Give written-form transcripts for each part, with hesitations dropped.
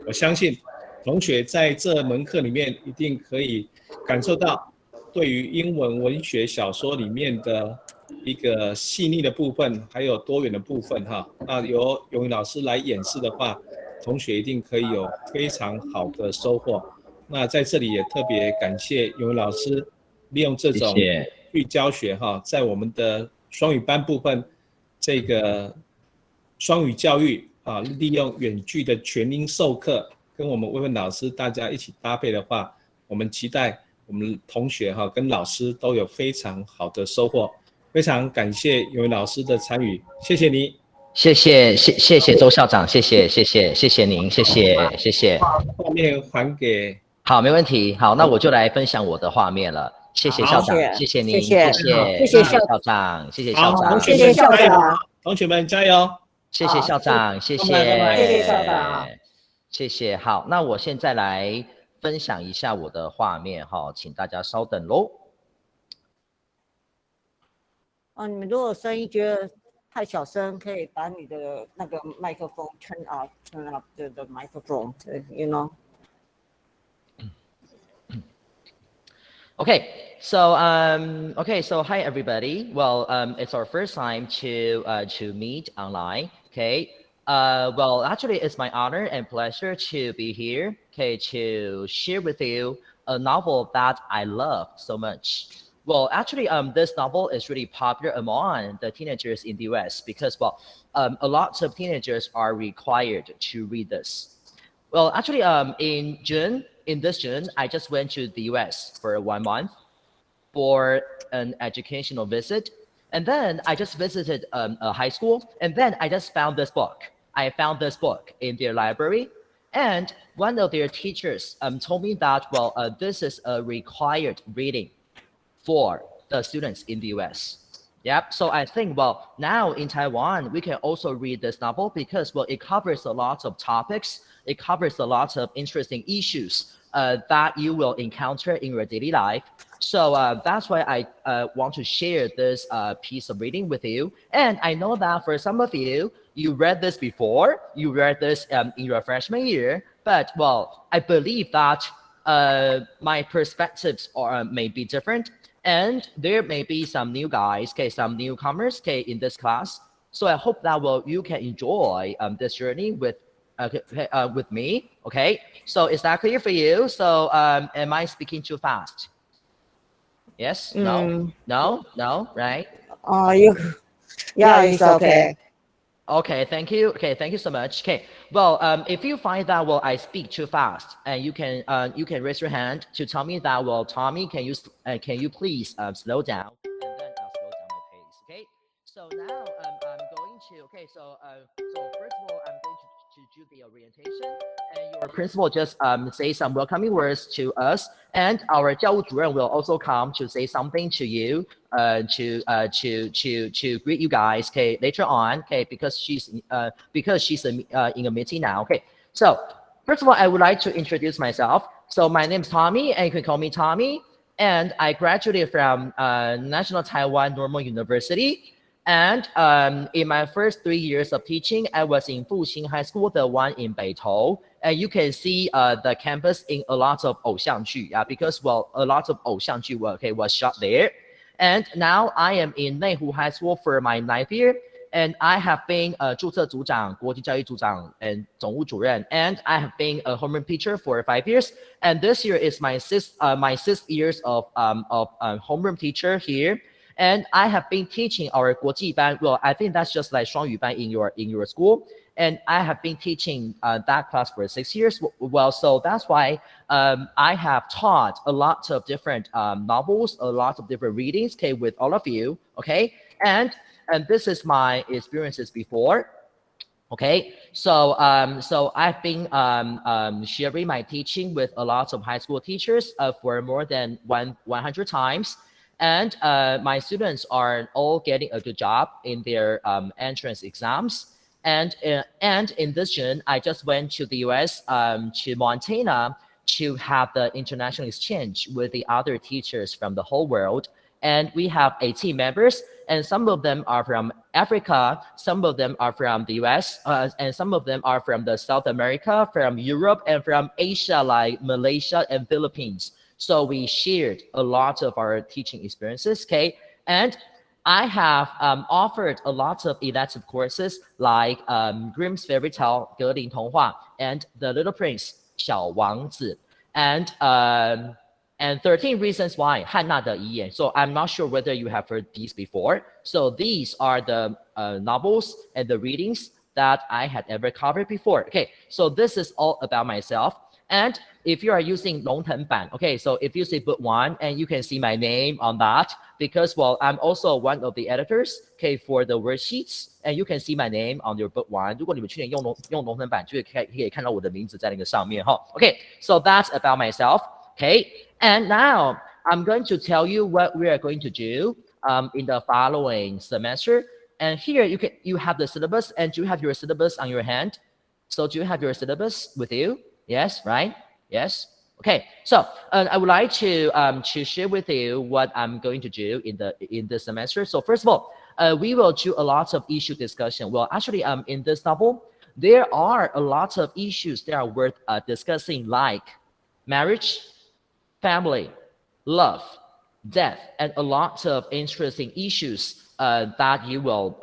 我相信同学在这门课里面一定可以感受到对于英文文学小说里面的一个细腻的部分，还有多元的部分哈。那由永宇老师来演示的话，同学一定可以有非常好的收获。那在这里也特别感谢永宇老师利用这种去教学哈，在我们的双语班部分这个双语教育啊，利用远距的全英授课，跟我们薇薇老师大家一起搭配的话，我们期待我们同学哈跟老师都有非常好的收获。非常感谢永宇老师的参与，谢谢你。谢谢周校长，谢谢您，谢谢。画面还给。好，没问题。好，那我就来分享我的画面了。谢谢校长，谢谢您，谢谢校长，谢谢校长，谢谢校长，同学们加油！谢谢校长，谢谢校长，谢谢。好，那我现在来分享一下我的画面哈，请大家稍等喽。你们如果声音觉得太小声，可以把你的那个麦克风 turn up the microphone, you know. Okay, so hi everybody. Well, it's our first time to meet online. Okay. Well, actually, it's my honor and pleasure to be here. Okay, to share with you a novel that I love so much. Well, actually, this novel is really popular among the teenagers in the US because, well, a lot of teenagers are required to read this. Well, actually, in this June, I just went to the US for 1 month for an educational visit. And then I just visited a high school. And then I just found this book. I found this book in their library. And one of their teachers told me that, well, this is a required reading for the students in the US. Yep. So I think, well, now in Taiwan, we can also read this novel because, well, it covers a lot of topics. It covers a lot of interesting issues that you will encounter in your daily life. So that's why I want to share this piece of reading with you. And I know that for some of you, you read this before, you read this in your freshman year, but, well, I believe that my perspectives may be different. And there may be some new guys, okay, some newcomers, okay, in this class. So I hope that you can enjoy this journey with me, okay? So is that clear for you? So am I speaking too fast? Yes? No? No? Right? Yeah, it's okay. Okay, thank you. Okay, thank you so much. Okay, well, if you find that, well, I speak too fast, and you can raise your hand to tell me that, well, Tommy, can you please slow down, and then I'll slow down my pace. Okay, so now I'm going to. Okay, so first of all, I'm going to do the orientation, and your principal just say some welcoming words to us, and our 教务主任 will also come to say something to you, to greet you guys, okay, later on, okay, because she's in a meeting now, okay. So first of all, I would like to introduce myself. So my name is Tommy, and you can call me Tommy, and I graduated from National Taiwan Normal University. And in my first 3 years of teaching, I was in Fuxing High School, the one in Beitou. And you can see the campus in a lot of 偶像剧, because, well, a lot of 偶像剧 was shot there. And now I am in Neihu High School for my 9th year. And I have been a 注册组长, 国际教育组长, and 总务主任. And I have been a homeroom teacher for 5 years. And this year is my sixth years of homeroom teacher here. And I have been teaching our 国际班. Well, I think that's just like 双语班 in your school. And I have been teaching that class for 6 years. Well, so that's why I have taught a lot of different novels, a lot of different readings, okay, with all of you, okay? And this is my experiences before. Okay, so I've been sharing my teaching with a lot of high school teachers for more than 100 times. And my students are all getting a good job in their entrance exams. And in this June, I just went to the US, to Montana, to have the international exchange with the other teachers from the whole world. and we have 18 members, and some of them are from Africa, some of them are from the US, and some of them are from the South America, from Europe, and from Asia, like Malaysia and Philippines. So we shared a lot of our teaching experiences, okay? And I have offered a lot of elective courses like Grimm's Fairy Tale, 格林童话, and The Little Prince, 小王子, and 13 Reasons Why, 汉娜的遗言. So I'm not sure whether you have heard these before. So these are the novels and the readings that I had ever covered before. Okay, so this is all about myself. And if you are using 龙腾版, okay, so if you say book 1, and you can see my name on that, because, well, I'm also one of the editors, okay, for the worksheets, and you can see my name on your book 1. 如果你们去年用龙腾版，就可以看到我的名字在那个上面哈。Okay, so that's about myself. Okay, and now I'm going to tell you what we are going to do in the following semester. And here you have the syllabus, and do you have your syllabus on your hand? So do you have your syllabus with you? Yes, right? Yes. Okay. So I would like to share with you what I'm going to do in this semester. So first of all, we will do a lot of issue discussion. Well, actually, in this novel, there are a lot of issues that are worth discussing, like marriage, family, love, death, and a lot of interesting issues that you will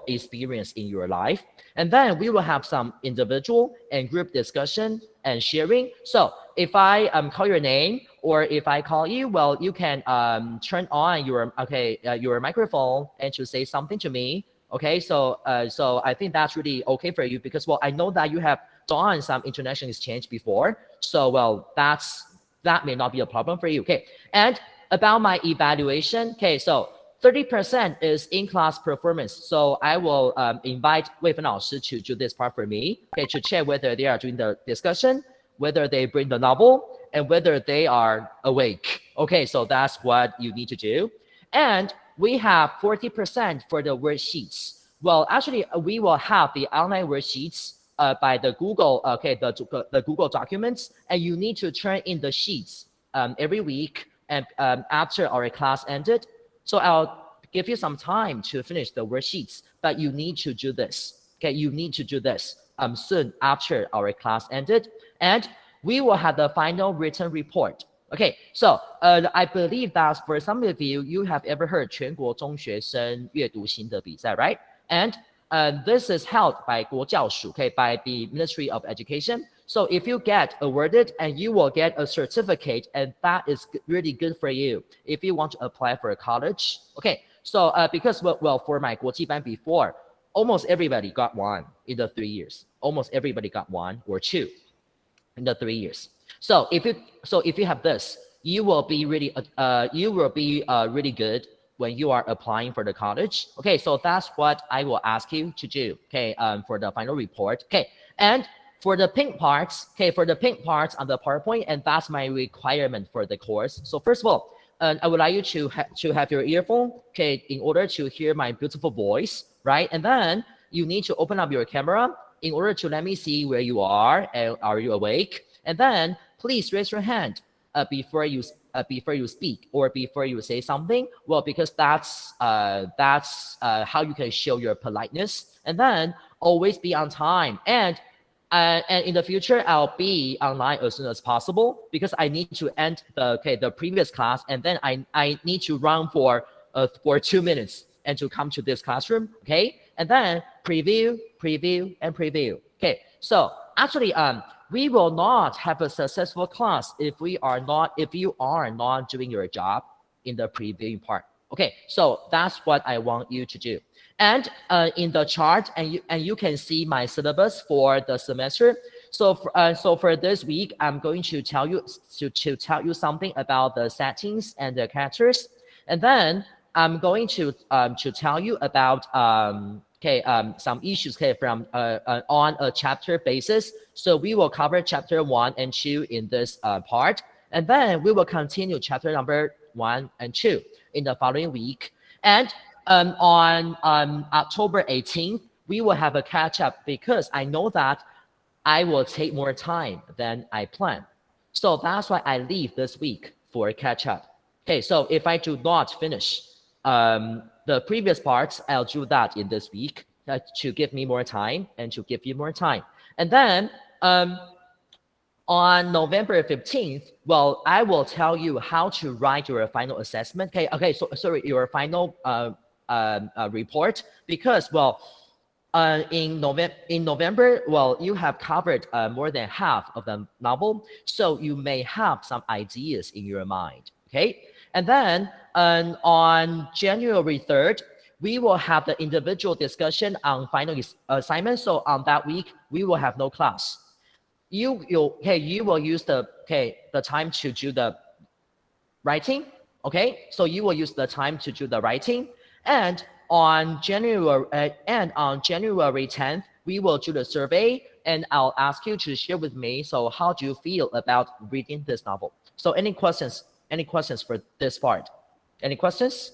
experience in your life. And then we will have some individual and group discussion and sharing. So if I call your name, or if I call you, well, you can turn on your microphone and to say something to me. Okay, so I think that's really okay for you, because, well, I know that you have done some international exchange before. So, well, that may not be a problem for you. Okay, and about my evaluation. Okay, so 30% is in-class performance. So I will invite Wei Fen Lao Shi to do this part for me, okay, to check whether they are doing the discussion, whether they bring the novel, and whether they are awake. Okay, so that's what you need to do. And we have 40% for the worksheets. Well, actually, we will have the online worksheets by the Google, the Google documents, and you need to turn in the sheets every week, and after our class ended. So I'll give you some time to finish the worksheets, but you need to do this. Okay, you need to do this soon after our class ended, and we will have the final written report. Okay, so I believe that for some of you, you have ever heard 全国中学生阅读心得比赛, right? And this is held by 国教署, okay, by the Ministry of Education. So if you get awarded, and you will get a certificate, and that is really good for you if you want to apply for a college. Okay, so because, well, for my 国际班 before, almost everybody got one in the 3 years. Almost everybody got 1 or 2 in the 3 years. So if you have this, you will be really really good when you are applying for the college. Okay, so that's what I will ask you to do. Okay, for the final report. Okay, and for the pink parts, okay, for the pink parts on the PowerPoint, and that's my requirement for the course. So first of all, I would like you to have your earphone, okay, in order to hear my beautiful voice, right? And then you need to open up your camera in order to let me see where you are, and are you awake? And then please raise your hand before you speak, or before you say something. Well, because that's how you can show your politeness. And then always be on time. And in the future, I'll be online as soon as possible, because I need to end the previous class, and then I need to run for 2 minutes and to come to this classroom. Okay, and then preview, and preview. Okay, so actually, we will not have a successful class if you are not doing your job in the previewing part. Okay, so that's what I want you to do. And in the chart, and you can see my syllabus for the semester. So for this week, I'm going to tell you something about the settings and the characters, and then I'm going to tell you about some issues from on a chapter basis. So we will cover chapter 1 and 2 in this part, and then we will continue chapter number 1 and 2 in the following week. And on October 18th, we will have a catch up, because I know that I will take more time than I planned. So that's why I leave this week for a catch up. Okay, so if I do not finish the previous parts, I'll do that in this week to give me more time and to give you more time. And then on November 15th, well, I will tell you how to write your final assessment. Okay, so sorry, your final report, because well, in November, well, you have covered more than half of the novel, so you may have some ideas in your mind. Okay, and then on January 3rd, we will have the individual discussion on final assignment. So on that week, we will have no class. You will use the time to do the writing. Okay, so you will use the time to do the writing, and on January 10th, we will do the survey, and I'll ask you to share with me. So how do you feel about reading this novel? So any questions? Any questions for this part? Any questions?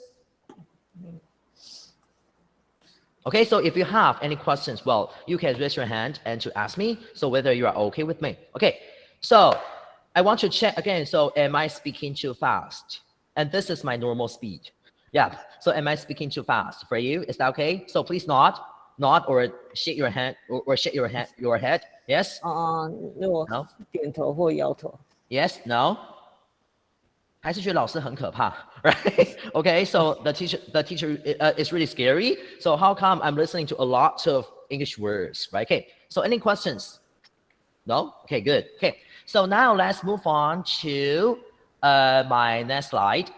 Okay, so if you have any questions, well, you can raise your hand and to ask me, so whether you are okay with me. Okay, so I want to check again. So am I speaking too fast? And this is my normal speed. Yeah, so am I speaking too fast for you? Is that okay? So please nod or shake your hand or shake your head. Yes? No. 点头或摇头。 Yes? No? 还是觉得老师很可怕, right? Okay, so the teacher is really scary. So how come I'm listening to a lot of English words, right? Okay, so any questions? No? Okay, good. Okay, so now let's move on to my next slide.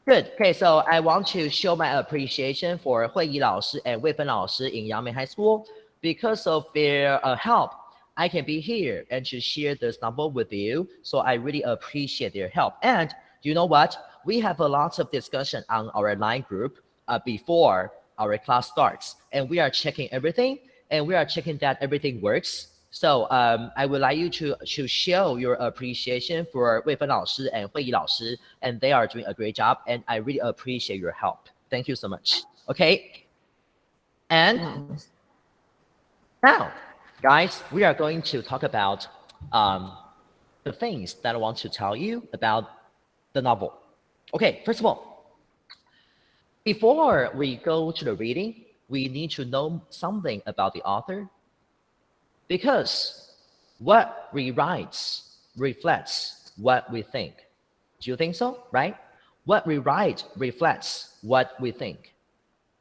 Good. Okay, so I want to show my appreciation for Hui Yi 老师 and Wei Fen 老师 in Yangmei High School. Because of their help, I can be here and to share this novel with you. So I really appreciate their help. And you know what? We have a lot of discussion on our line group before our class starts. And we are checking everything. And we are checking that everything works. So I would like you to show your appreciation for Wei Fen 老师 and Hui Yi 老师. And they are doing a great job. And I really appreciate your help. Thank you so much. Okay. And now, guys, we are going to talk about the things that I want to tell you about the novel. Okay, first of all, before we go to the reading, we need to know something about the author, because what we write reflects what we think. Do you think so, right? What we write reflects what we think.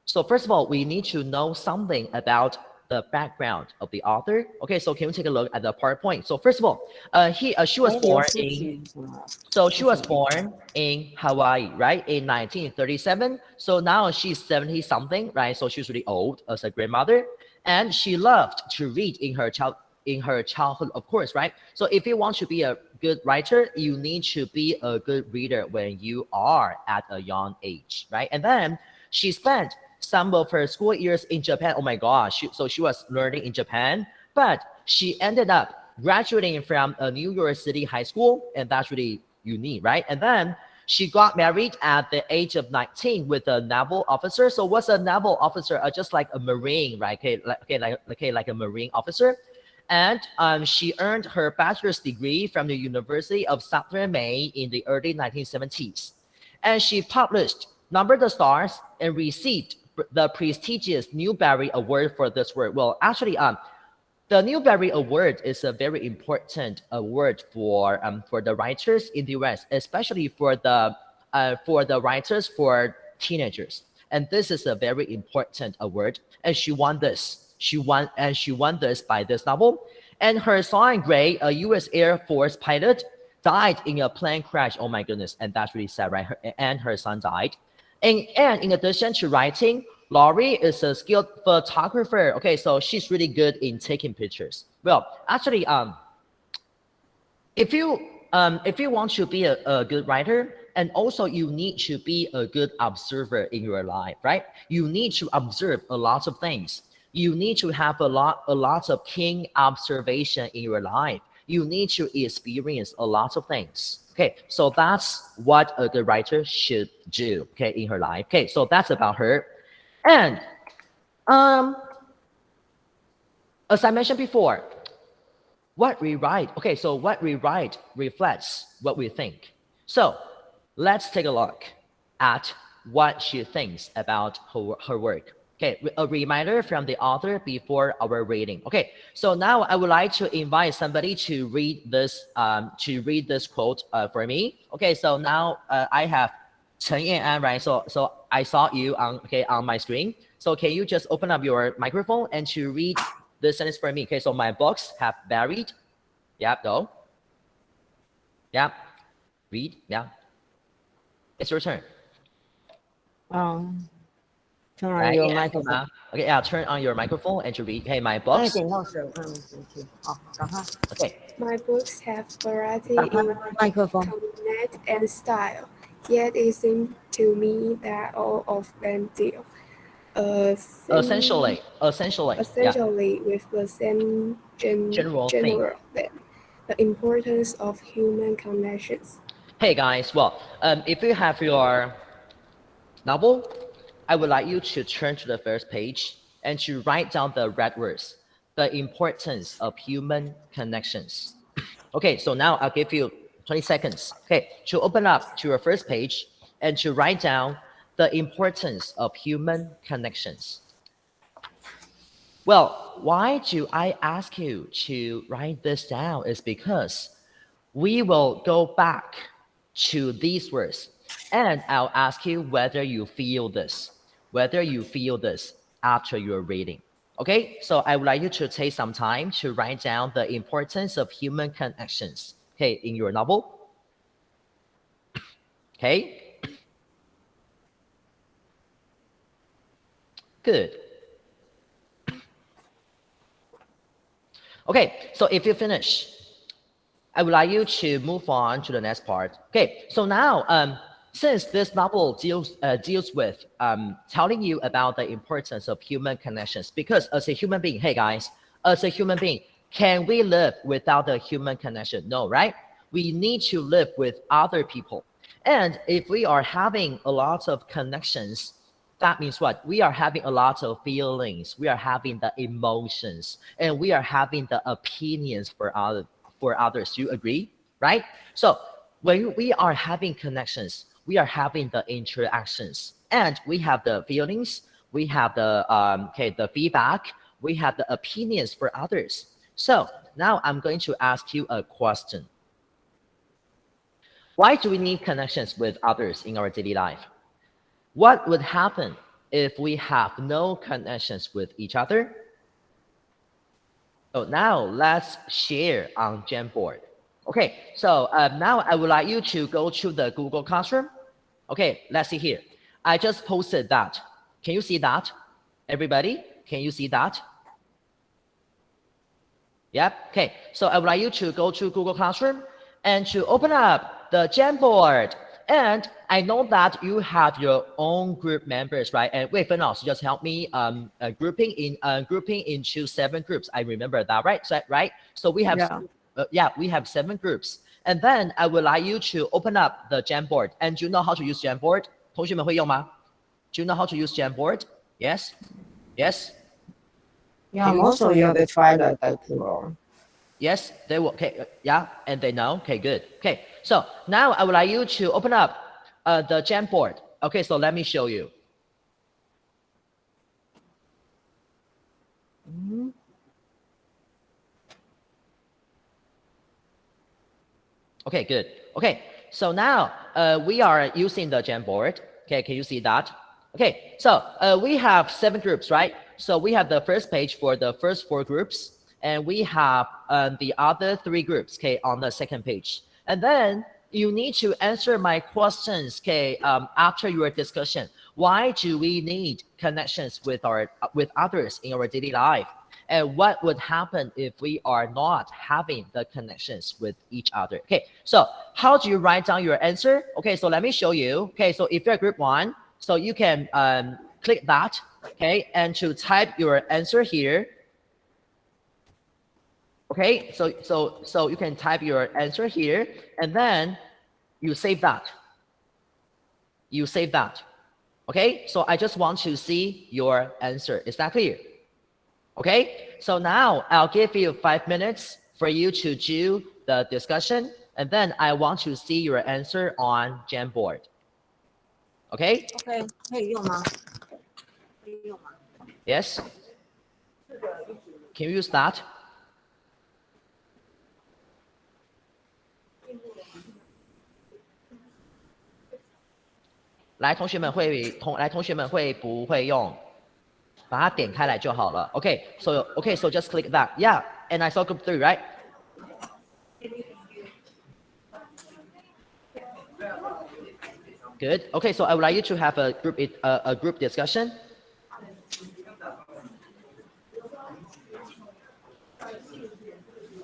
So first of all, we need to know something about the background of the author. Okay, so can we take a look at the PowerPoint? So first of all, she was born in Hawaii, right, in 1937. So now she's 70 something, right? So she's really old as a grandmother, and she loved to read in her childhood, of course, right? So if you want to be a good writer, you need to be a good reader when you are at a young age, right? And then she spent some of her school years in Japan. Oh my gosh, so she was learning in Japan, but she ended up graduating from a New York City high school, and that's really unique, right? And then she got married at the age of 19 with a naval officer. So what's a naval officer? Just like a Marine, right? Like a Marine officer. And she earned her bachelor's degree from the University of Southern Maine in the early 1970s. And she published Number the Stars and received the prestigious Newbery Award for this work. Well, actually, the Newbery Award is a very important award for the writers in the U.S., especially for the writers for teenagers. And this is a very important award. And she won this. She won this by this novel. And her son Gray, a U.S. Air Force pilot, died in a plane crash. Oh my goodness, and that's really sad, right? And her son died. And in addition to writing, Laurie is a skilled photographer. Okay, so she's really good in taking pictures. Well, actually, if you want to be a good writer, and also you need to be a good observer in your life, right? You need to observe a lot of things. You need to have a lot of keen observation in your life. You need to experience a lot of things. Okay, so that's what a good writer should do, okay, in her life. Okay, so that's about her. And as I mentioned before, what we write, okay, so what we write reflects what we think. So let's take a look at what she thinks about her work. Okay, a reminder from the author before our reading. Okay, so now I would like to invite somebody to read this quote for me. Okay, so now I have Chen Yan'an, right? So I saw you on my screen. So can you just open up your microphone and to read this sentence for me? Okay, so my books have varied. Yep, go. Yep, read. Yeah, it's your turn. Turn on Right? your Yeah. microphone. Okay, yeah, turn on your microphone and to read. Hey, my 哎， books. 点到手，生气。好，赶快。 Okay. My books have variety 打开 in 麦克风。 content and style, yet it seems to me that all of them deal Essentially, essentially with the same General thing. theme, the importance of human connections. Hey guys, well, if you have your novel, I would like you to turn to the first page and to write down the red words, the importance of human connections. Okay, so now I'll give you 20 seconds, okay, to open up to your first page and to write down the importance of human connections. Well, why do I ask you to write this down is because we will go back to these words and I'll ask you whether you feel this after your reading. Okay, so I would like you to take some time to write down the importance of human connections, okay, in your novel. Okay, good. Okay, so if you finish, I would like you to move on to the next part. Okay, so now, since this novel deals with telling you about the importance of human connections, because as a human being, hey guys, as a human being, can we live without a human connection? No, right? We need to live with other people. And if we are having a lot of connections, that means what? We are having a lot of feelings, we are having the emotions, and we are having the opinions for others. You agree, right? So when we are having connections, we are having the interactions, and we have the feelings, we have the the feedback, we have the opinions for others. So now I'm going to ask you a question. Why do we need connections with others in our daily life? What would happen if we have no connections with each other? So now let's share on Jamboard. Okay, so now I would like you to go to the Google Classroom. Okay, let's see here. I just posted that. Can you see that? Everybody, can you see that? Yep, okay. So I would like you to go to Google Classroom and to open up the Jamboard. And I know that you have your own group members, right? And wait, Fernand, just help me grouping into 7 groups. I remember that, right? So, right? So we have, we have 7 groups. And then I would like you to open up the Jamboard. And do you know how to use Jamboard? 同学们会用吗? Do you know how to use Jamboard? Yes? Yes? Yeah, most of you they try that before. Yes, they will. Okay, yeah, and they know. Okay, good. Okay, so now I would like you to open up the Jamboard. Okay, so let me show you. Okay, good. Okay, so now we are using the Jamboard. Okay, can you see that? Okay, so we have 7 groups, right? So we have the first page for the first 4 groups, and we have the other 3 groups, okay, on the second page. And then you need to answer my questions, okay, after your discussion. Why do we need connections with others in our daily life? And what would happen if we are not having the connections with each other? Okay, so how do you write down your answer? Okay, so let me show you. Okay, so if you're group 1, so you can click that, okay, and to type your answer here. Okay, so you can type your answer here, and then you save that. You save that. Okay, so I just want to see your answer. Is that clear? Okay, so now I'll give you 5 minutes for you to do the discussion and then I want to see your answer on Jamboard. Okay? OK，可以用吗？可以用吗？ Yes? Can you use that? 来，同学们会不会用？把它点开来就好了。Okay, so just click that. Yeah, and I saw group 3, right? Good. Okay, so I would like you to have a group discussion.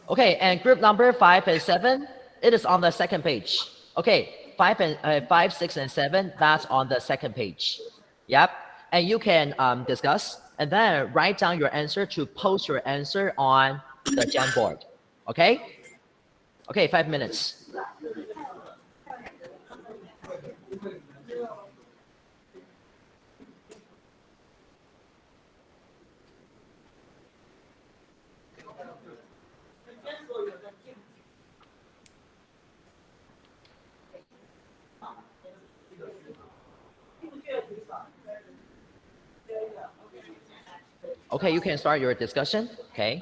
Okay, and group number 5 and 7, it is on the second page. Okay, 5, 6, and 7, that's on the second page. Yep, and you can discuss and then write down your answer to post your answer on the Jamboard. Okay? Okay, 5 minutes. Okay, you can start your discussion. Okay.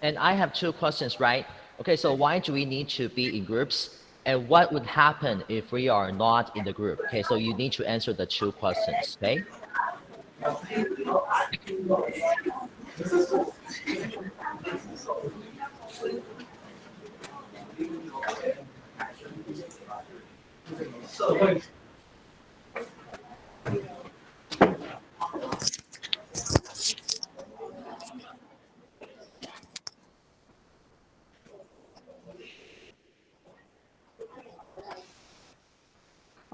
And I have 2 questions, right? Okay, so why do we need to be in groups? And what would happen if we are not in the group? Okay, so you need to answer the 2 questions, okay?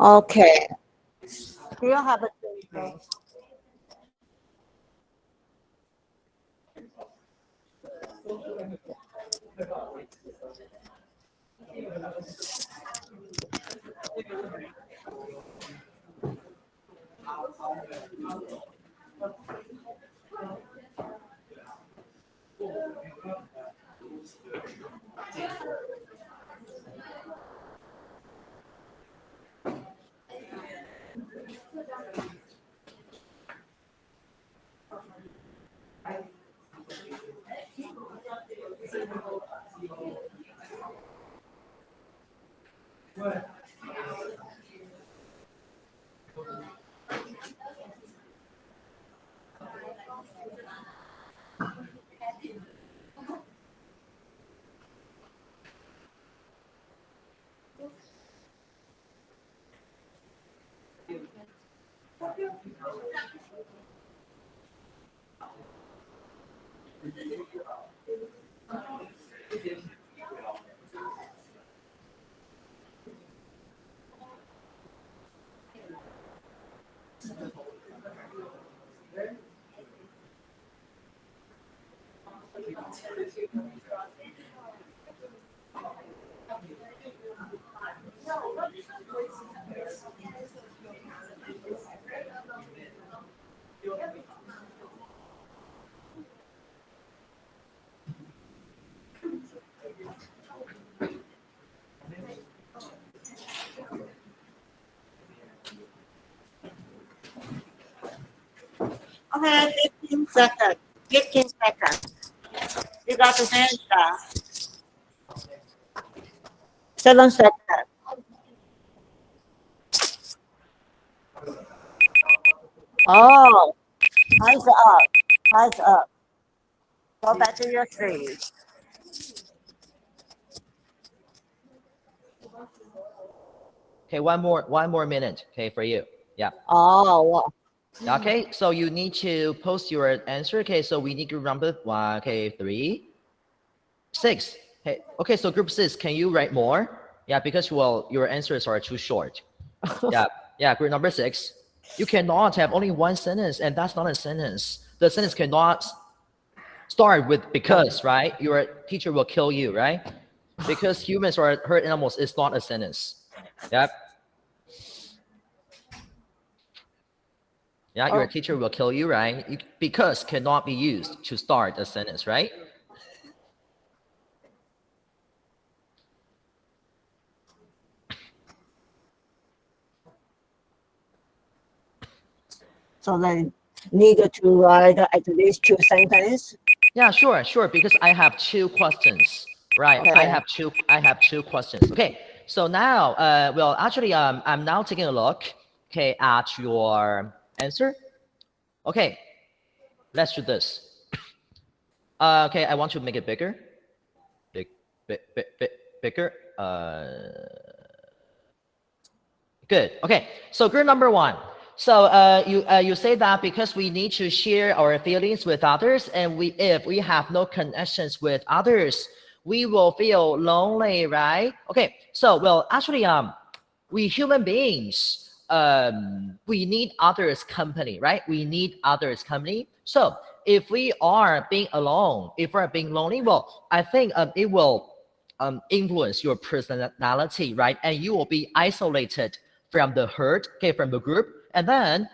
OK. Do you have a Okay, 15 seconds. 15 seconds. You got to finish that. 7 seconds. Oh, hands up. Hands up. Go back to your seat. Okay, one more minute, okay, for you. Yeah. Oh, well. Okay, so you need to post your answer. Okay, so we need group number 1, okay, 3, 6. Okay, so group 6, can you write more? Yeah, because well, your answers are too short. Yeah, group number 6. You cannot have only one sentence, and that's not a sentence. The sentence cannot start with because, right? Your teacher will kill you, right? Because humans are herd animals is not a sentence. Yep. Yeah, your teacher will kill you, right? Because cannot be used to start a sentence, right? So then need to write at least 2 sentences. Yeah, sure, because I have 2 questions, right? Okay. I have two questions. Okay, so now, well, actually, I'm now taking a look, okay, at your answer. Okay, let's do this. Okay, I want to make it bigger, bigger. Good. Okay, so group number 1. So you say that because we need to share our feelings with others, and if we have no connections with others, we will feel lonely, right? Okay, so well, actually, we human beings, we need others' company, right? We need others' company. So if we are being alone, if we're being lonely, well, I think it will influence your personality, right? And you will be isolated from the herd, okay, from the group, and then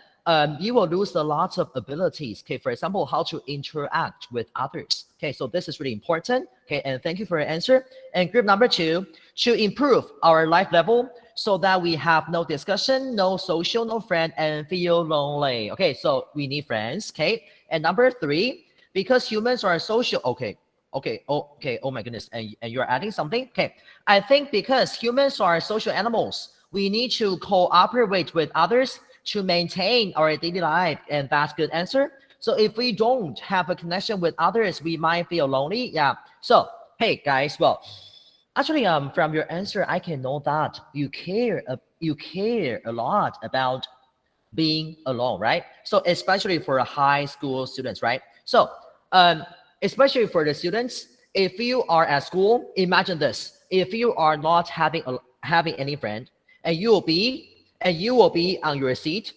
you will lose a lot of abilities, okay, for example, how to interact with others. Okay, so this is really important, okay, and thank you for your answer. And group number 2, to improve our life level so that we have no discussion, no social, no friend, and feel lonely. Okay, so we need friends, okay. And number 3, because humans are social, okay, oh my goodness, and you're adding something, okay. I think because humans are social animals, we need to cooperate with others to maintain our daily life, and that's good answer. So if we don't have a connection with others, we might feel lonely. Yeah. So hey guys, well, actually, from your answer, I can know that you care a lot about being alone, right? So especially for high school students, right? So especially for the students, if you are at school, imagine this: if you are not having any friend, and you will be on your seat,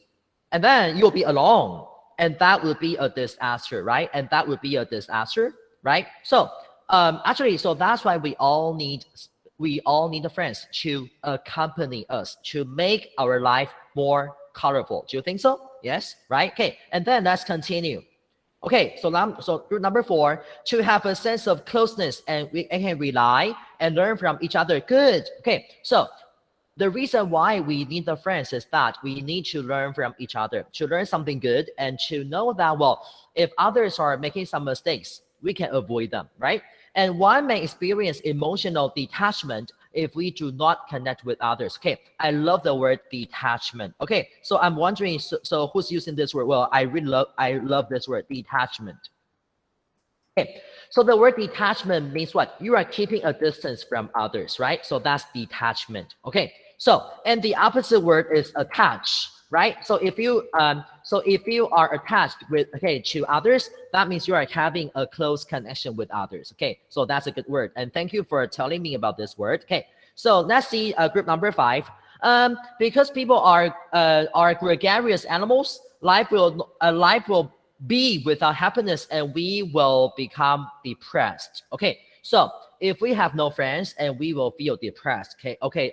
and then you'll be alone, and that would be a disaster, right? And that would be a disaster, right? So actually, so that's why we all need the friends to accompany us, to make our life more colorful. Do you think so? Yes, right? Okay, and then let's continue. Okay, so group number 4, to have a sense of closeness, and we can rely and learn from each other. Good. Okay, so the reason why we need the friends is that we need to learn from each other, to learn something good, and to know that, well, if others are making some mistakes, we can avoid them, right? And one may experience emotional detachment if we do not connect with others. Okay, I love the word detachment. Okay, so I'm wondering, so who's using this word? Well, I love this word, detachment. Okay, so the word detachment means what? You are keeping a distance from others, right? So that's detachment. Okay, so, and the opposite word is attach, right? So if you are attached with to others, that means you are having a close connection with others. Okay, so that's a good word, and thank you for telling me about this word. Okay, so let's see group number 5. Because people are gregarious animals, life will be without happiness, and we will become depressed. Okay, so if we have no friends, and we will feel depressed. Okay,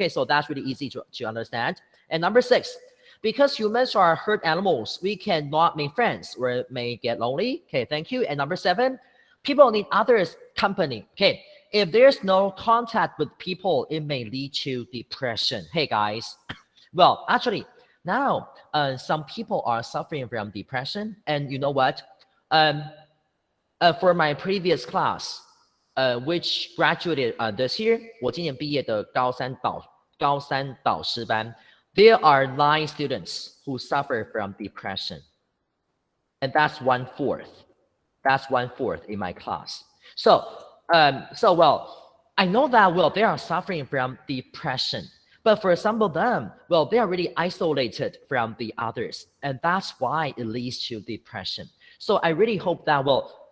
so that's really easy to understand. And number 6, because humans are herd animals, we cannot make friends or may get lonely. Okay, thank you. And number 7, people need others' company. Okay, if there's no contact with people, it may lead to depression. Hey guys, well, actually, now some people are suffering from depression, and you know what? For my previous class, which graduated this year, 我今年毕业的高三导师班, there are 9 students who suffer from depression, and that's 1/4. That's 1/4 in my class. So well, I know that they are suffering from depression, but for some of them, they are really isolated from the others, and that's why it leads to depression. So I really hope that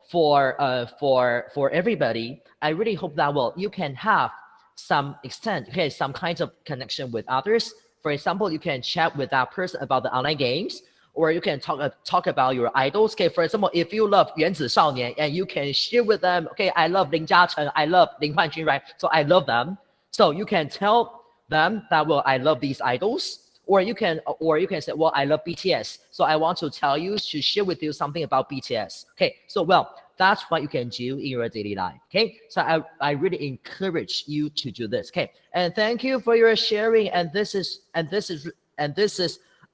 for everybody, I really hope that you can have some extent, some kind of connection with others. For example, you can chat with that person about the online games, or you can talk about your idols. Okay, for example, if you love 原子少年, and you can share with them, okay, I love 林嘉诚, I love 林焕君, right? So I love them. So you can tell them that, I love these idols. Or you can say, I love BTS. So I want to tell you, to share with you something about BTS. Okay, so that's what you can do in your daily life. Okay, so I really encourage you to do this. Okay, and thank you for your sharing. And this is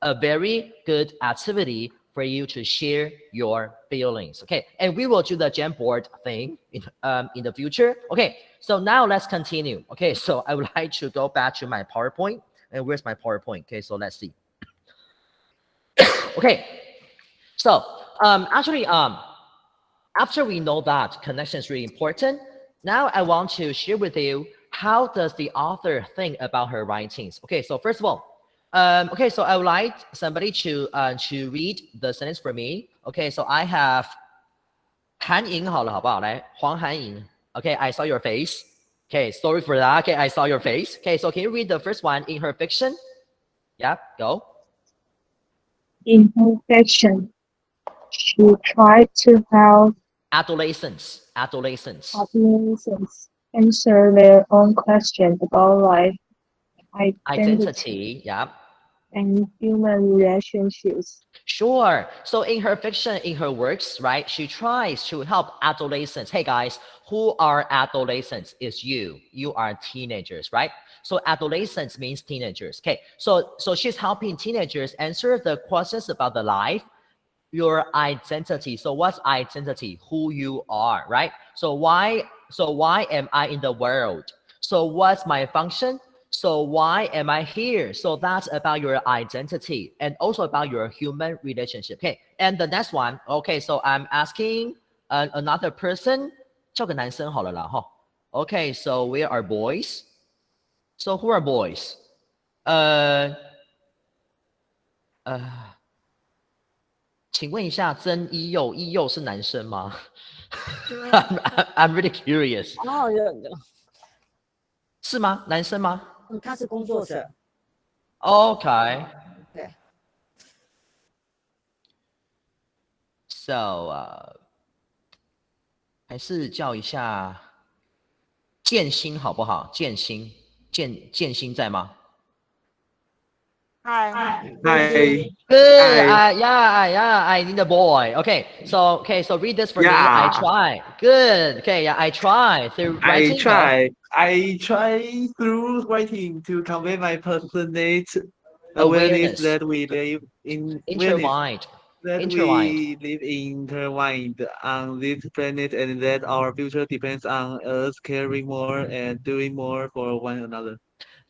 a very good activity for you to share your feelings. Okay, and we will do the Jamboard thing in the future. Okay, so now let's continue. Okay, so I would like to go back to my PowerPoint. And where's my PowerPoint? Okay, so let's see. Okay, so actually, after we know that connection is really important, now I want to share with you, how does the author think about her writings? Okay, so first of all, okay, so I would like somebody to read the sentence for me. Okay, so I have 韩莹好了，好不好？来，黄韩莹。Okay, I saw your face. Okay, sorry for that. Okay, I saw your face. Okay, so can you read the first one in her fiction? Yeah, go. In her fiction, she tried to help Adolescents. adolescents answer their own questions about life, identity, Yeah. and human relationships. Sure. So in her fiction, in her works, right, she tries to help adolescents. Hey guys, who are adolescents? Is you. You are teenagers, right? So adolescents means teenagers. Okay. So she's helping teenagers answer the questions about the life, your identity. So what's identity? Who you are, right? So why am I in the world? So what's my function? So why am I here? So that's about your identity, and also about your human relationship. Okay, and the next one. Okay, so I'm asking another person. 叫个男生好了啦，哈。Okay, so where are boys? So who are boys? 请问一下，曾一佑，一佑是男生吗？I'm really curious. 哦，是吗？男生吗？他是工作者。Okay. 对。So 还是叫一下建新好不好？建新在吗？ Hi. Good. Yeah. I need a boy. Okay. So read this for me. I try. Good. Okay. Yeah. I try through writing. I try through writing to convey my personate awareness that we live in intertwined. We live intertwined on this planet, and that our future depends on us caring more and doing more for one another.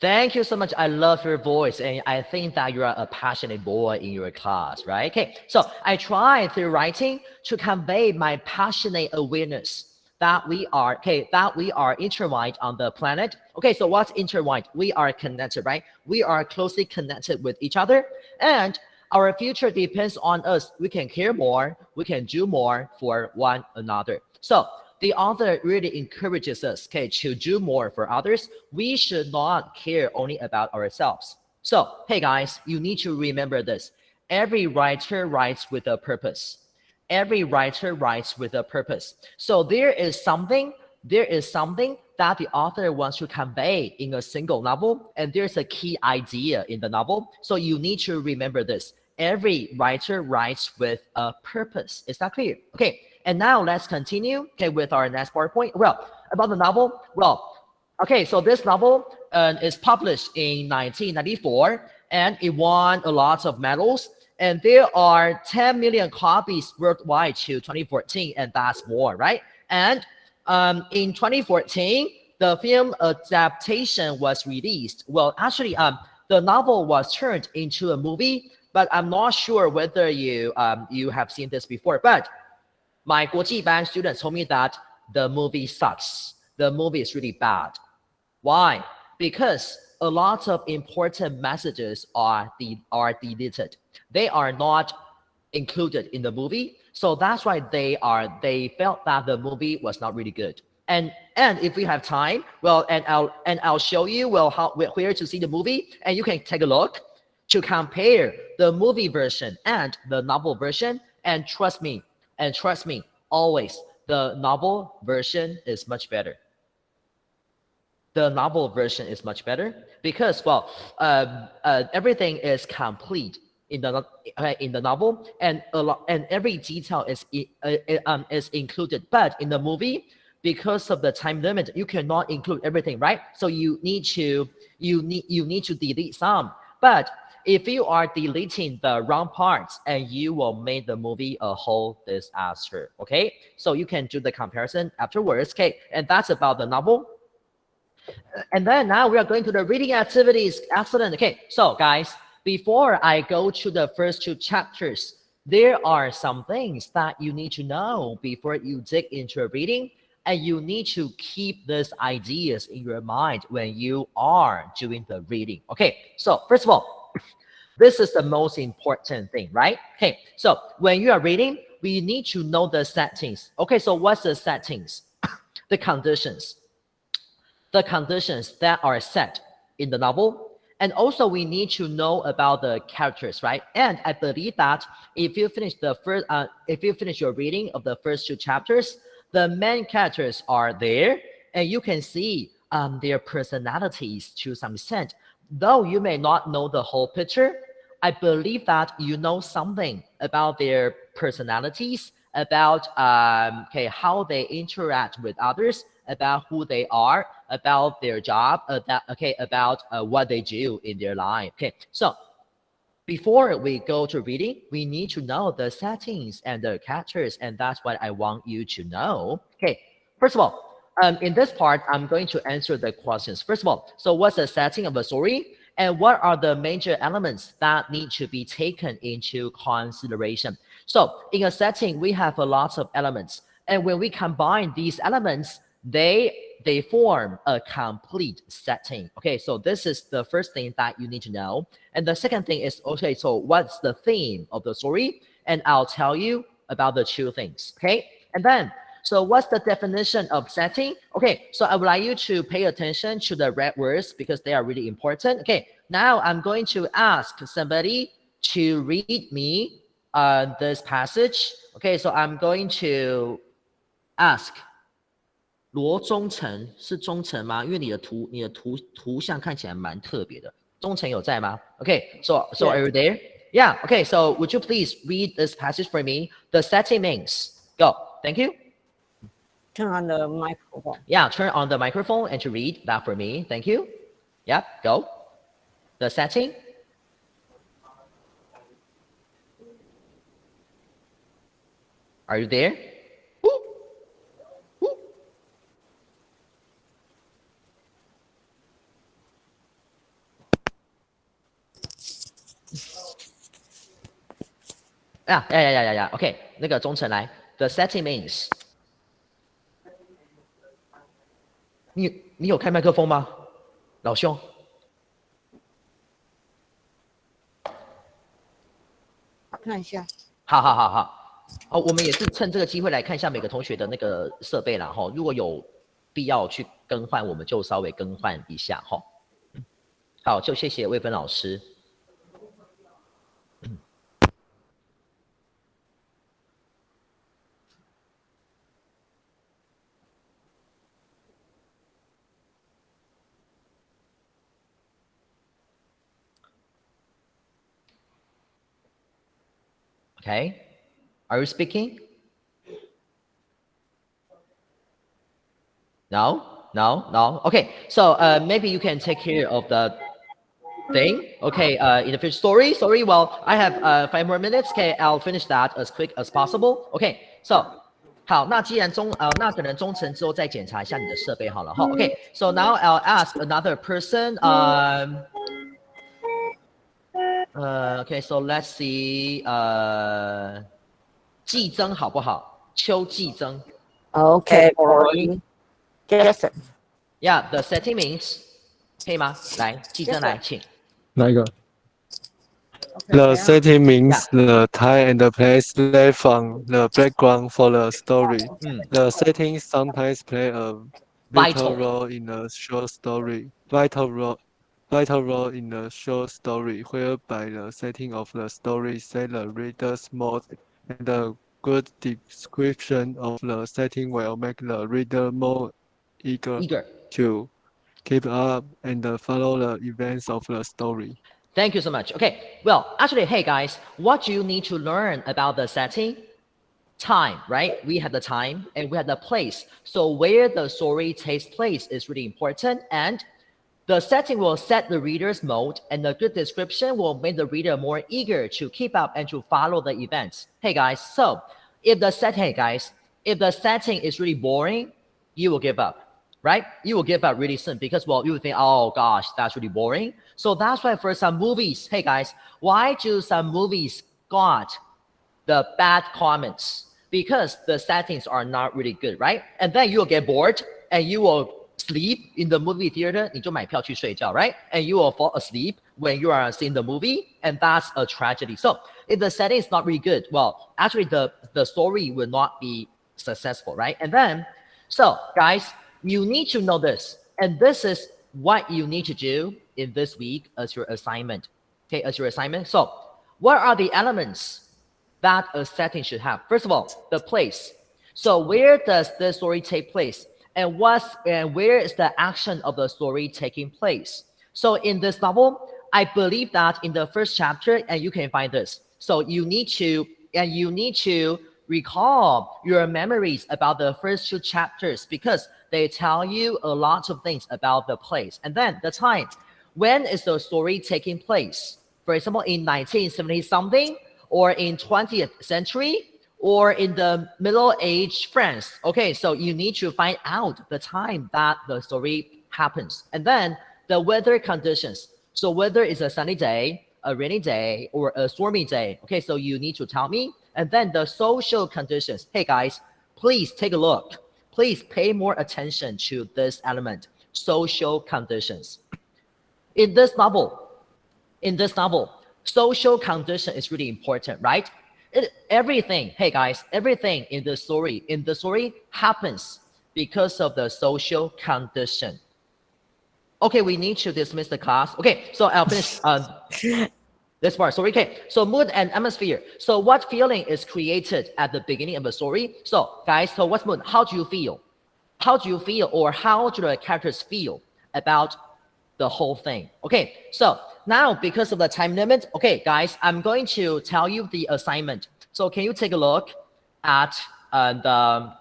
Thank you so much. I love your voice, and I think that you are a passionate boy in your class, right? Okay, so I try through writing to convey my passionate awareness that we are intertwined on the planet. Okay, so what's intertwined? We are connected, right? We are closely connected with each other, and our future depends on us. We can care more, we can do more for one another. So the author really encourages us, okay, to do more for others. We should not care only about ourselves. So, hey guys, you need to remember this. Every writer writes with a purpose. Every writer writes with a purpose. So there is something that the author wants to convey in a single novel, and there's a key idea in the novel. So you need to remember this. Every writer writes with a purpose. Is that clear? Okay, and now let's continue, okay, with our next PowerPoint. Well, about the novel, okay, so this novel is published in 1994, and it won a lot of medals. And there are 10 million copies worldwide to 2014, and that's more, right? And in 2014, the film adaptation was released. Well, actually, the novel was turned into a movie, but I'm not sure whether you have seen this before. But my 国际班 students told me that the movie sucks. The movie is really bad. Why? Because a lot of important messages are deleted. They are not included in the movie, so that's why they felt that the movie was not really good. And if we have time, well, and I'll show you where to see the movie, and you can take a look to compare the movie version and the novel version. And trust me, always the novel version is much better. The novel version is much better because, well, everything is complete in the novel, and every detail is included. But in the movie, because of the time limit, you cannot include everything, right? So you need to delete some. But if you are deleting the wrong parts, and you will make the movie a whole disaster. Okay, so you can do the comparison afterwards. Okay, and that's about the novel. And then now we are going to the reading activities. Excellent. Okay, so guys, before I go to the first 2 chapters, there are some things that you need to know before you dig into a reading, and you need to keep these ideas in your mind when you are doing the reading. Okay, so first of all, this is the most important thing, right? Okay, so when you are reading, we need to know the settings. Okay, so what's the settings? The conditions that are set in the novel. And also we need to know about the characters, right? And I believe that if you finish your reading of the first 2 chapters, the main characters are there, and you can see their personalities to some extent. Though you may not know the whole picture, I believe that you know something about their personalities, about how they interact with others, about who they are, about their job, about what they do in their life. Okay, so before we go to reading, we need to know the settings and the characters, and that's what I want you to know. Okay, first of all, in this part, I'm going to answer the questions. First of all, so what's the setting of the story? And what are the major elements that need to be taken into consideration? So in a setting, we have a lot of elements. And when we combine these elements, they form a complete setting. Okay, so this is the first thing that you need to know. And the second thing is, okay, so what's the theme of the story? And I'll tell you about the 2 things. Okay, and then, so what's the definition of setting? Okay, so I would like you to pay attention to the red words because they are really important. Okay, now I'm going to ask somebody to read me this passage. Okay, so I'm going to ask 罗忠诚是忠诚吗？因为你的图像看起来蛮特别的。忠诚有在吗？ Okay, so are you there? Yeah. Okay, so would you please read this passage for me? The setting means. Go. Thank you. Turn on the microphone. Yeah, turn on the microphone and to read that for me. Thank you. Yep, go. The setting. Are you there? Yeah. Okay, 那个忠诚来。The setting means. 你有开麦克风吗，老兄？看一下。好，我们也是趁这个机会来看一下每个同学的那个设备啦哈。如果有必要去更换，我们就稍微更换一下哈。好，就谢谢魏芬老师。Okay, are you speaking? No. Okay, so maybe you can take care of the thing. Okay, in the future story. Sorry, well, I have 5 more minutes. Okay, I'll finish that as quick as possible. Okay, so 好，那既然那可能中程之后再检查一下你的设备好了哈。Okay, so now I'll ask another person. Okay, so let's see. 季增好不好？邱季增。Okay, for Jason. Yeah, the setting means 可以吗？来，季增来，请。哪一个 The setting means Yeah. the time and the place left from the background for the story. The settings sometimes play a vital Vital. role in a short story. Vital role in the short story, whereby the setting of the story set the reader's mood, and a good description of the setting will make the reader more eager to keep up and follow the events of the story. Thank you so much. Okay, well, actually, hey guys, what do you need to learn about the setting? Time, right? We have the time and we have the place. So where the story takes place is really important, and the setting will set the reader's mode, and the good description will make the reader more eager to keep up and to follow the events. Hey guys, so if the setting is really boring, you will give up. Right? You will give up really soon because, well, you will think, oh gosh, that's really boring. So that's why for some movies, hey guys, why do some movies got the bad comments? Because the settings are not really good, right? And then you will get bored and you will sleep in the movie theater, 你就买票去睡觉, right? And you will fall asleep when you are seeing the movie, and that's a tragedy. So if the setting is not really good, well, actually the story will not be successful, right? And then, so guys, you need to know this, and this is what you need to do in this week as your assignment. Okay, as your assignment. So what are the elements that a setting should have? First of all, the place. So where does the story take place? And where is the action of the story taking place? So in this novel, I believe that in the first chapter, and you can find this. So you need to recall your memories about the first 2 chapters because they tell you a lot of things about the place. And then the time. When is the story taking place? For example, in 1970 something, or in 20th century, or in the Middle Age France. Okay, so you need to find out the time that the story happens. And then the weather conditions. So whether it's a sunny day, a rainy day, or a stormy day. Okay, so you need to tell me. And then the social conditions. Hey guys, please take a look. Please pay more attention to this element, social conditions. In this novel, social condition is really important, right? Everything, hey guys, everything in the story happens because of the social condition. Okay, we need to dismiss the class. Okay, so I'll finish this part. Sorry, okay. So mood and atmosphere. So what feeling is created at the beginning of the story? So guys, so what's mood? How do you feel? How do you feel, or how do the characters feel about the whole thing? Okay, so now because of the time limit, okay, guys, I'm going to tell you the assignment. So can you take a look at the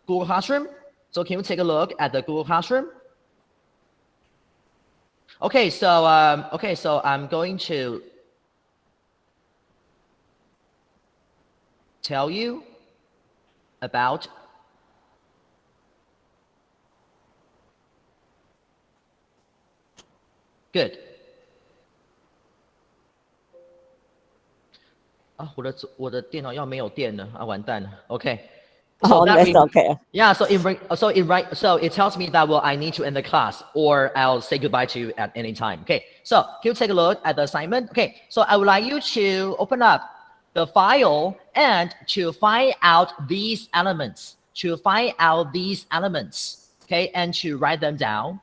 Google Classroom? So can you take a look at the Google Classroom? Okay, so I'm going to tell you about good. 啊，我的电脑要没有电了啊，完蛋了。OK， So Oh, that that's means, okay. yeah, so it tells me that, well, I need to end the class or I'll say goodbye to you at any time. Okay, so can you take a look at the assignment? Okay, so I would like you to open up the file and to find out these elements, okay, and to write them down.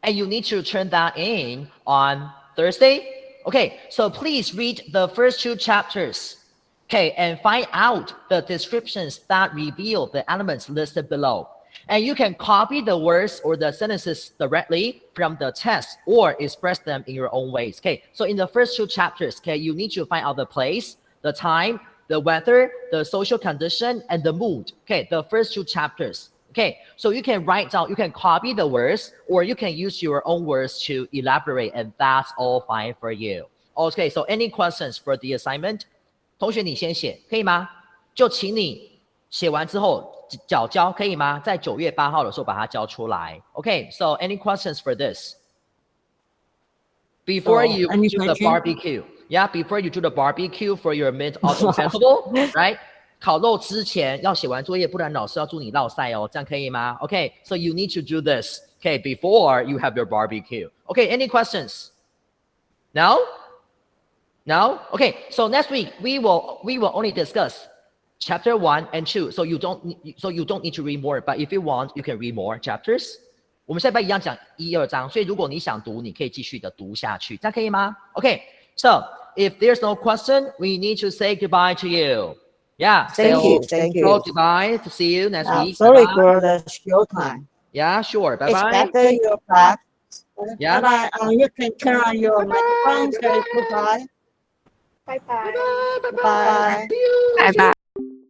And you need to turn that in on Thursday. Okay, so please read the first 2 chapters. Okay, and find out the descriptions that reveal the elements listed below. And you can copy the words or the sentences directly from the text or express them in your own ways. Okay, so in the first 2 chapters, okay, you need to find out the place, the time, the weather, the social condition, and the mood. Okay, the first 2 chapters. Okay, so you can write down, you can copy the words, or you can use your own words to elaborate, and that's all fine for you. Okay, so any questions for the assignment? 同学你先写可以吗？就请你写完之后缴交可以吗？在9月8号的时候把它交出来。Okay, so any questions for this? Before you do the barbecue, yeah, before you do the barbecue for your Mid-Autumn Festival, right? 烤肉之前要写完作业，不然老师要祝你落赛哦，这样可以吗 ？Okay, so you need to do this, okay, before you have your barbecue. Okay, any questions? No? No? Okay, so next week we will only discuss chapter 1 and 2. So you don't need to read more, but if you want, you can read more chapters. 我们下礼拜一样讲1、2章，所以如果你想读，你可以继续的读下去，这样可以吗 ？Okay, so if there's no question, we need to say goodbye to you. Yeah, Thank you. Goodbye. To see you next week. Sorry Bye-bye. for the show time. Yeah, sure. Bye bye. It's better your class. Yeah. Bye bye. You can turn on your microphone. Say goodbye. Bye bye. Bye. See you. Bye bye.